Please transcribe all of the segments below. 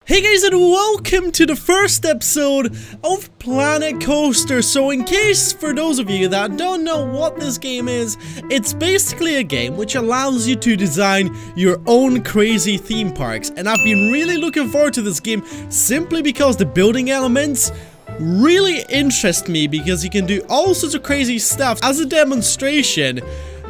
Hey guys, and welcome to the first episode of Planet Coaster. So in case for those of you that don't know what this game is, it's basically a game which allows you to design your own crazy theme parks. And I've been really looking forward to this game simply because the building elements really interest me, because you can do all sorts of crazy stuff. As a demonstration,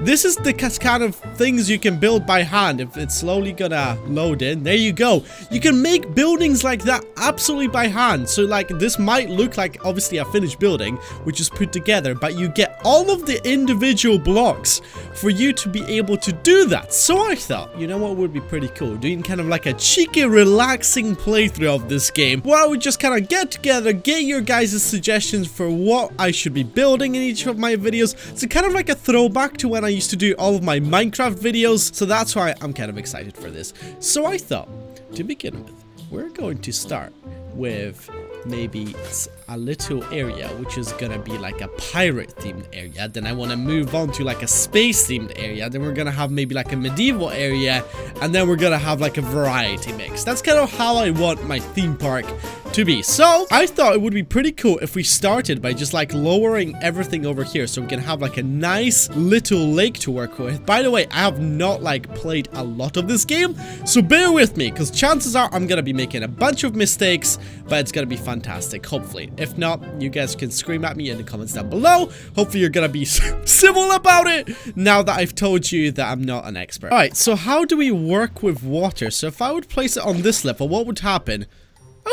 this is the kind of things you can build by hand. If it's slowly gonna load in, there you go. You can make buildings like that absolutely by hand. So like this might look like obviously a finished building which is put together, but you get all of the individual blocks for you to be able to do that. So I thought, you know what would be pretty cool? Doing kind of like a cheeky, relaxing playthrough of this game, where I would just kind of get together, get your guys' suggestions for what I should be building in each of my videos. So kind of like a throwback to when I used to do all of my Minecraft videos, so that's why I'm kind of excited for this. So I thought, to begin with, we're going to start with maybe a little area which is gonna be like a pirate themed area. Then I want to move on to like a space themed area. Then we're gonna have maybe like a medieval area, and then we're gonna have like a variety mix. That's kind of how I want my theme park to be. So I thought it would be pretty cool if we started by just like lowering everything over here, so we can have like a nice little lake to work with. By the way, I have not like played a lot of this game, so bear with me, because chances are I'm gonna be making a bunch of mistakes, but it's gonna be fantastic, hopefully. If not, you guys can scream at me in the comments down below. Hopefully you're gonna be civil about it now that I've told you that I'm not an expert. Alright, so how do we work with water? So if I would place it on this level, what would happen?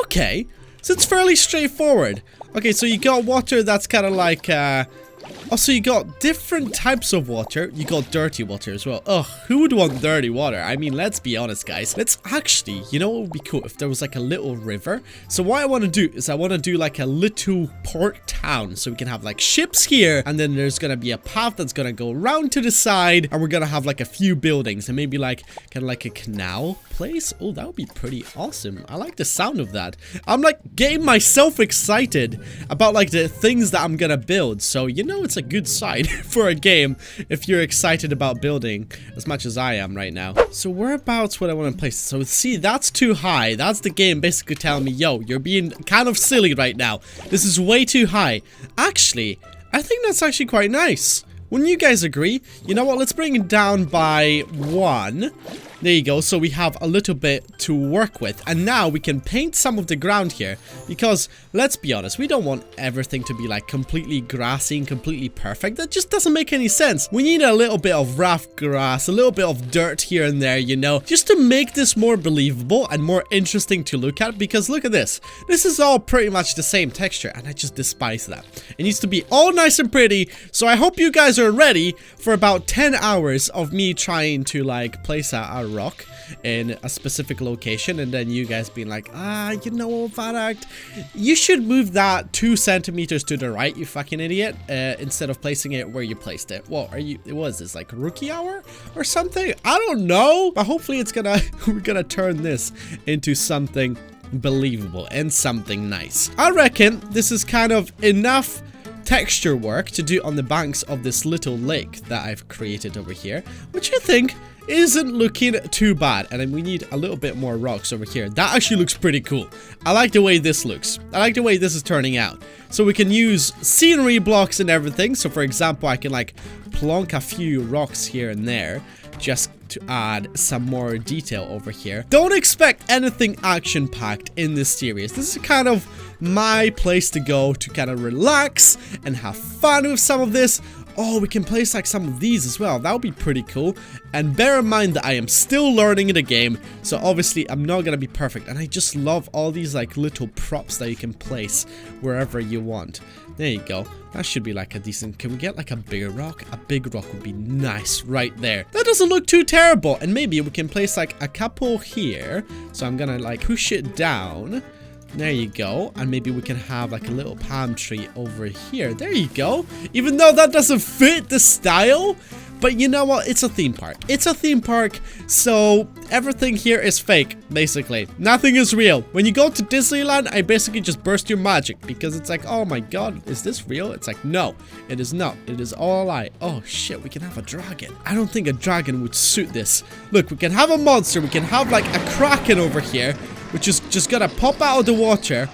Okay, so it's fairly straightforward. Okay, so you got water that's kind of like, also you got different types of water. You got dirty water as well. Ugh, who would want dirty water? I mean, let's be honest, guys. Let's actually, you know what would be cool? If there was like a little river. So what I want to do is I want to do like a little port town. So we can have like ships here, and then there's going to be a path that's going to go around to the side, and we're going to have like a few buildings, and maybe like kind of like a canal place. Oh, that would be pretty awesome. I like the sound of that. I'm like getting myself excited about like the things that I'm going to build. So, you know, it's a good sign for a game if you're excited about building as much as I am right now. So whereabouts would I want to place it? So see, that's too high. That's the game basically telling me, yo, you're being kind of silly right now. This is way too high. Actually, I think that's actually quite nice. Wouldn't you guys agree? You know what? Let's bring it down by 1. There you go. So we have a little bit to work with. And now we can paint some of the ground here, because let's be honest, we don't want everything to be like completely grassy and completely perfect. That just doesn't make any sense. We need a little bit of rough grass, a little bit of dirt here and there, you know, just to make this more believable and more interesting to look at. Because look at this. This is all pretty much the same texture, and I just despise that. It needs to be all nice and pretty. So I hope you guys are ready for about 10 hours of me trying to like place a rock in a specific location, and then you guys being like, you know, Varak, you should move that 2 centimeters to the right, you fucking idiot, instead of placing it where you placed it. What are you, what is this, like rookie hour or something? I don't know, but hopefully it's gonna we're gonna turn this into something believable and something nice. I reckon this is kind of enough texture work to do on the banks of this little lake that I've created over here, which I think isn't looking too bad. And then we need a little bit more rocks over here. That actually looks pretty cool. I like the way this looks. I like the way this is turning out. So we can use scenery blocks and everything. So for example, I can like plonk a few rocks here and there just to add some more detail over here. Don't expect anything action-packed in this series. This is kind of my place to go to kind of relax and have fun with some of this. Oh, we can place like some of these as well. That would be pretty cool. And bear in mind that I am still learning the game, so obviously I'm not gonna be perfect. And I just love all these like little props that you can place wherever you want. There you go. That should be like a decent... Can we get like a bigger rock? A big rock would be nice right there. That doesn't look too terrible. And maybe we can place like a couple here. So I'm gonna like push it down. There you go. And maybe we can have like a little palm tree over here. There you go. Even though that doesn't fit the style, But you know what? It's a theme park. It's a theme park, so everything here is fake, basically. Nothing is real. When you go to Disneyland, I basically just burst your magic because it's like, oh my god, is this real? It's like, no, it is not. It is all a lie. Oh shit, we can have a dragon. I don't think a dragon would suit this. Look, we can have a monster. We can have like a kraken over here. which is just gonna pop out of the water,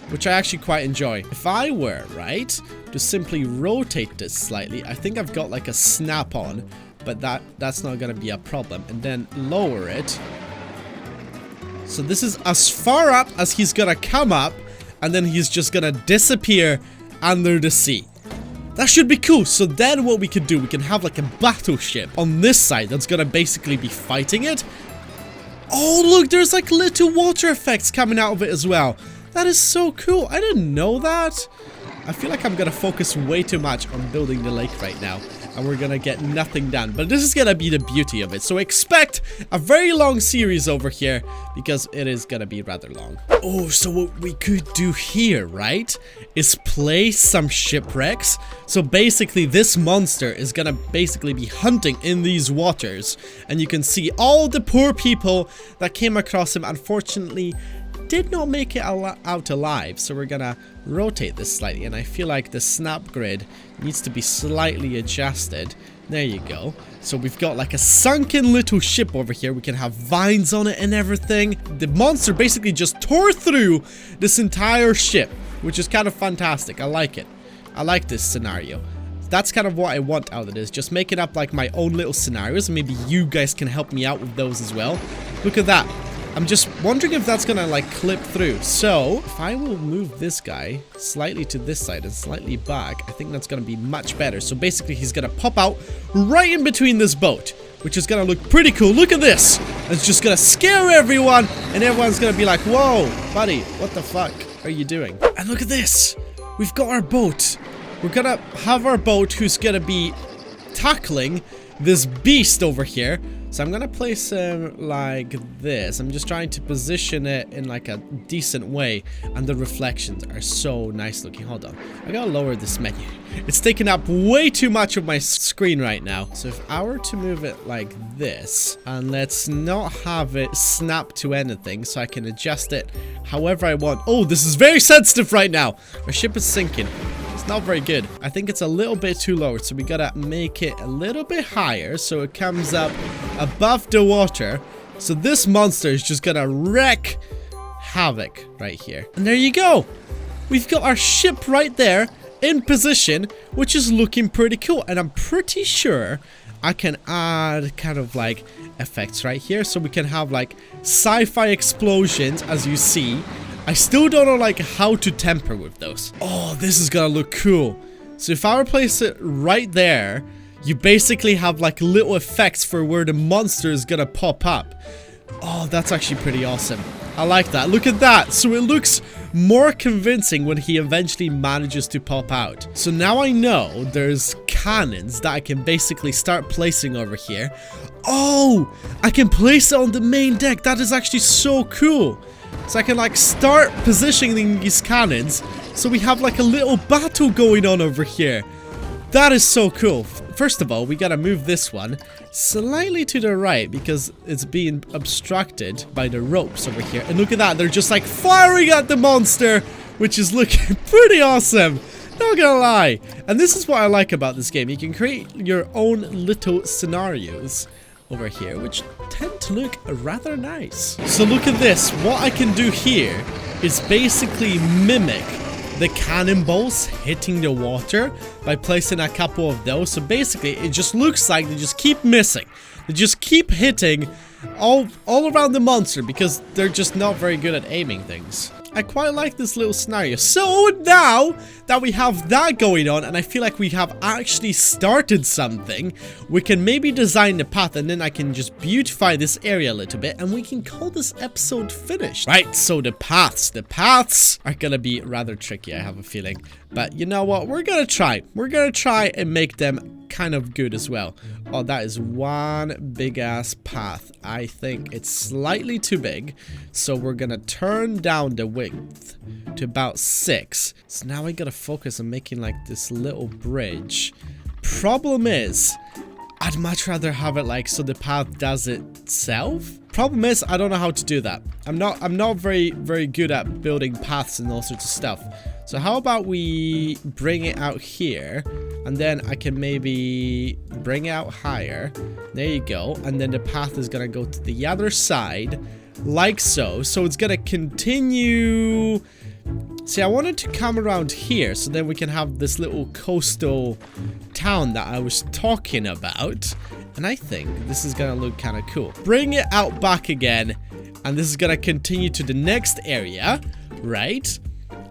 which I actually quite enjoy. If I were, right, to simply rotate this slightly, I think I've got like a snap on, but that's not gonna be a problem. And then lower it. So this is as far up as he's gonna come up, and then he's just gonna disappear under the sea. That should be cool. So then what we can do, we can have like a battleship on this side that's gonna basically be fighting it. Oh, look, there's like little water effects coming out of it as well. That is so cool. I didn't know that. I feel like I'm gonna focus way too much on building the lake right now, and we're gonna get nothing done. But this is gonna be the beauty of it. So expect a very long series over here, because it is gonna be rather long. Oh, so what we could do here, right, is place some shipwrecks. So basically this monster is gonna basically be hunting in these waters, and you can see all the poor people that came across him, unfortunately did not make it out alive. So we're gonna rotate this slightly, and I feel like the snap grid needs to be slightly adjusted. There you go. So we've got like a sunken little ship over here. We can have vines on it and everything. The monster basically just tore through this entire ship, which is kind of fantastic. I like it. I like this scenario. That's kind of what I want out of this. Just making up like my own little scenarios, and maybe you guys can help me out with those as well. Look at that. I'm just wondering if that's gonna like clip through. So if I will move this guy slightly to this side and slightly back, I think that's gonna be much better. So basically he's gonna pop out right in between this boat, which is gonna look pretty cool. Look at this. It's just gonna scare everyone, and everyone's gonna be like, whoa, buddy, what the fuck are you doing? And look at this. We've got our boat. We're gonna have our boat who's gonna be tackling this beast over here. So I'm gonna place him like this. I'm just trying to position it in like a decent way, and the reflections are so nice looking. Hold on, I gotta lower this menu. It's taking up way too much of my screen right now. So if I were to move it like this, and let's not have it snap to anything, so I can adjust it however I want. Oh, this is very sensitive right now. Our ship is sinking. Not very good. I think it's a little bit too low, so we gotta make it a little bit higher so it comes up above the water. So this monster is just gonna wreak havoc right here. And there you go. We've got our ship right there in position, which is looking pretty cool. And I'm pretty sure I can add kind of like effects right here, so we can have like sci-fi explosions, as you see. I still don't know like how to temper with those. Oh, this is gonna look cool. So if I were to place it right there, you basically have like little effects for where the monster is gonna pop up. Oh, that's actually pretty awesome. I like that. Look at that. So it looks more convincing when he eventually manages to pop out. So now I know there's cannons that I can basically start placing over here. Oh, I can place it on the main deck. That is actually so cool. So I can like start positioning these cannons, so we have like a little battle going on over here. That is so cool. First of all, we gotta move this one slightly to the right because it's being obstructed by the ropes over here. And look at that, they're just like firing at the monster, which is looking pretty awesome. Not gonna lie. And this is what I like about this game. You can create your own little scenarios over here, which tend to look rather nice. So look at this. What I can do here is basically mimic the cannonballs hitting the water by placing a couple of those. So basically it just looks like they just keep missing. They just keep hitting all around the monster because they're just not very good at aiming things. I quite like this little scenario. So now that we have that going on, and I feel like we have actually started something, we can maybe design the path, and then I can just beautify this area a little bit, and we can call this episode finished. Right, so the paths are gonna be rather tricky, I have a feeling. But you know what? We're gonna try. We're gonna try and make them kind of good as well. Oh, that is one big ass path. I think it's slightly too big, so we're gonna turn down the width to about 6. So now I gotta focus on making like this little bridge. Problem is, I'd much rather have it like so the path does it itself. Problem is, I don't know how to do that. I'm not very good at building paths and all sorts of stuff. So how about we bring it out here, and then I can maybe bring it out higher. There you go. And then the path is gonna go to the other side like so. So it's gonna continue. See, I wanted to come around here so then we can have this little coastal town that I was talking about. And I think this is gonna look kind of cool. Bring it out back again. And this is gonna continue to the next area, right?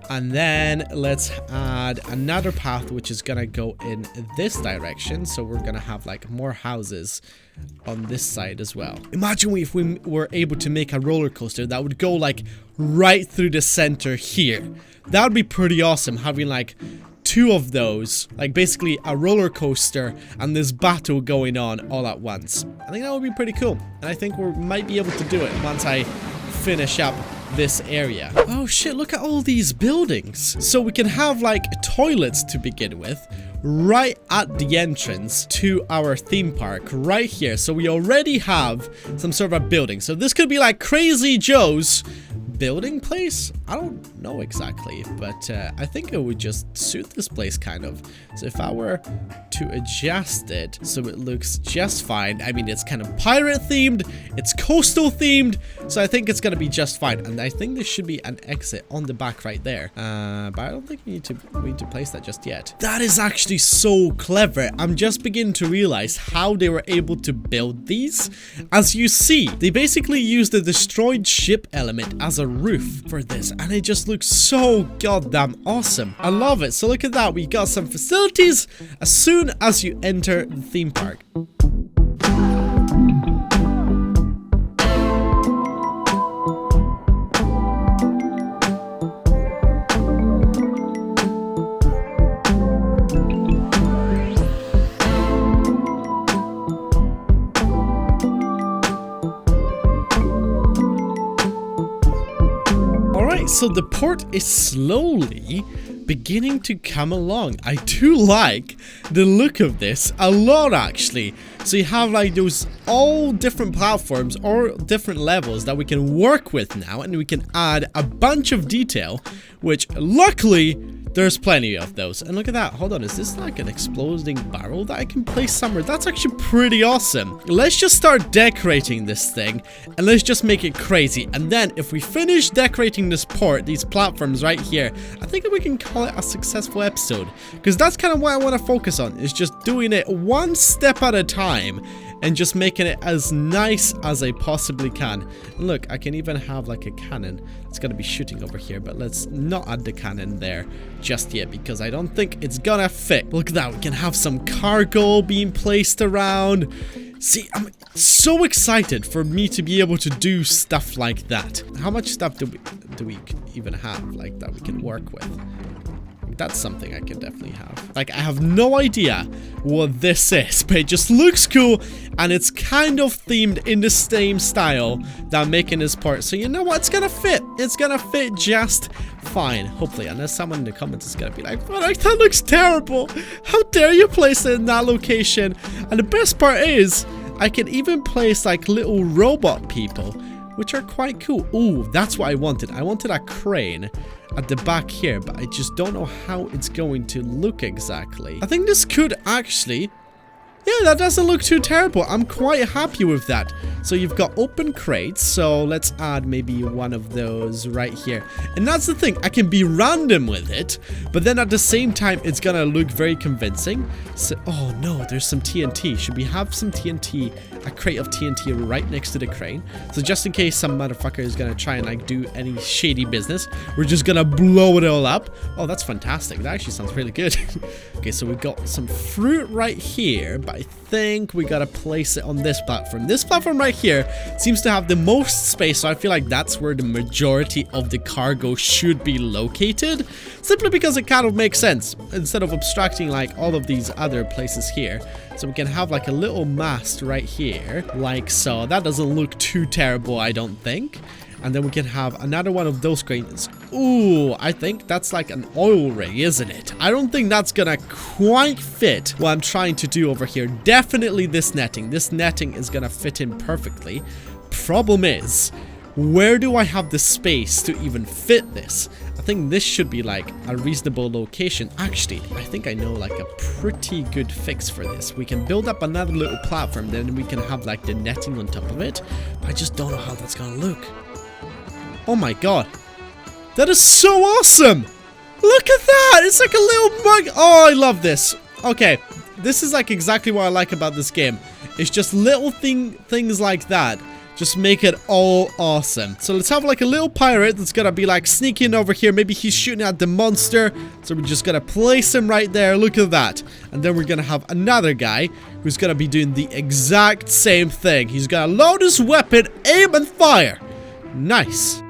And then let's add another path which is gonna go in this direction. So we're gonna have like more houses on this side as well. Imagine if we were able to make a roller coaster that would go like right through the center here. That would be pretty awesome, having like two of those, like basically a roller coaster and this battle going on all at once. I think that would be pretty cool. And I think we might be able to do it once I finish up this area. Oh shit, look at all these buildings. So we can have like toilets to begin with right at the entrance to our theme park right here. So we already have some sort of a building. So this could be like Crazy Joe's building place. I don't know exactly, but I think it would just suit this place kind of. So if I were to adjust it so it looks just fine. I mean, it's kind of pirate themed, it's coastal themed, so I think it's gonna be just fine. And I think there should be an exit on the back right there, but I don't think we need to place that just yet. That is actually so clever. I'm just beginning to realize how they were able to build these. As you see, they basically used the destroyed ship element as a roof for this, and it just looks so goddamn awesome. I love it. So look at that, we got some facilities as soon as you enter the theme park. So the port is slowly beginning to come along. I do like the look of this a lot, actually. So you have like those all different platforms or different levels that we can work with now, and we can add a bunch of detail, which luckily there's plenty of those. And look at that. Hold on, is this like an exploding barrel that I can place somewhere? That's actually pretty awesome. Let's just start decorating this thing, and let's just make it crazy. And then if we finish decorating this port, these platforms right here, I think we can call it a successful episode, because that's kind of what I want to focus on, is just doing it one step at a time and just making it as nice as I possibly can. And look, I can even have like a cannon. It's gonna be shooting over here, but let's not add the cannon there just yet because I don't think it's gonna fit. Look at that, we can have some cargo being placed around. See, I'm so excited for me to be able to do stuff like that. How much stuff do we even have like that we can work with? That's something I can definitely have. Like, I have no idea what this is, but it just looks cool, and it's kind of themed in the same style that I'm making this part. So you know what? It's gonna fit. It's gonna fit just fine, hopefully. Unless someone in the comments is gonna be like, "What? That looks terrible. How dare you place it in that location?" And the best part is, I can even place like little robot people, which are quite cool. Ooh, that's what I wanted. I wanted a crane at the back here, but I just don't know how it's going to look exactly. I think this could actually... Yeah, that doesn't look too terrible. I'm quite happy with that. So you've got open crates. So let's add maybe one of those right here. And that's the thing. I can be random with it, but then at the same time, it's gonna look very convincing. So, oh no, there's some TNT. Should we have some TNT, a crate of TNT right next to the crane? So just in case some motherfucker is gonna try and like do any shady business, we're just gonna blow it all up. Oh, that's fantastic. That actually sounds really good. Okay, so we've got some fruit right here, but I think we gotta place it on this platform. This platform right here seems to have the most space, so I feel like that's where the majority of the cargo should be located, simply because it kind of makes sense instead of abstracting like all of these other places here. So we can have like a little mast right here, like so. That doesn't look too terrible, I don't think. And then we can have another one of those cranes. Ooh, I think that's like an oil rig, isn't it? I don't think that's gonna quite fit what I'm trying to do over here. Definitely this netting. This netting is gonna fit in perfectly. Problem is, where do I have the space to even fit this? I think this should be like a reasonable location. Actually, I think I know like a pretty good fix for this. We can build up another little platform, then we can have like the netting on top of it. But I just don't know how that's gonna look. Oh my god. That is so awesome! Look at that! It's like a little mug. Oh, I love this. Okay, this is like exactly what I like about this game. It's just little things like that. Just make it all awesome. So let's have like a little pirate that's gonna be like sneaking over here. Maybe he's shooting at the monster. So we're just gonna place him right there. Look at that. And then we're gonna have another guy who's gonna be doing the exact same thing. He's gonna load his weapon, aim and fire. Nice.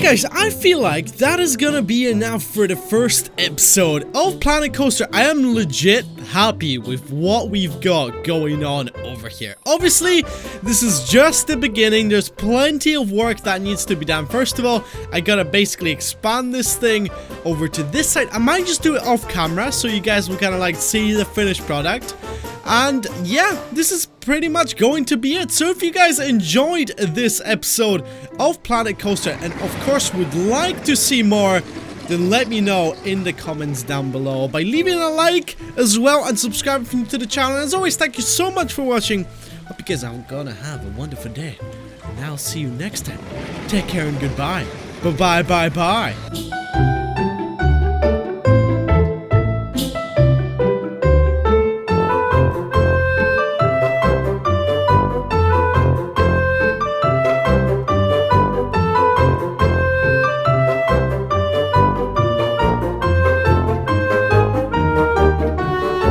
Guys, I feel like that is gonna be enough for the first episode of Planet Coaster. I am legit happy with what we've got going on over here. Obviously, this is just the beginning. There's plenty of work that needs to be done. First of all, I gotta basically expand this thing over to this side. I might just do it off camera so you guys will kind of like see the finished product. And yeah, this is pretty much going to be it. So if you guys enjoyed this episode of Planet Coaster and of course would like to see more, then let me know in the comments down below by leaving a like as well and subscribing to the channel. And as always, thank you so much for watching. Hope you guys are gonna have a wonderful day. And I'll see you next time. Take care and goodbye. Bye bye bye bye.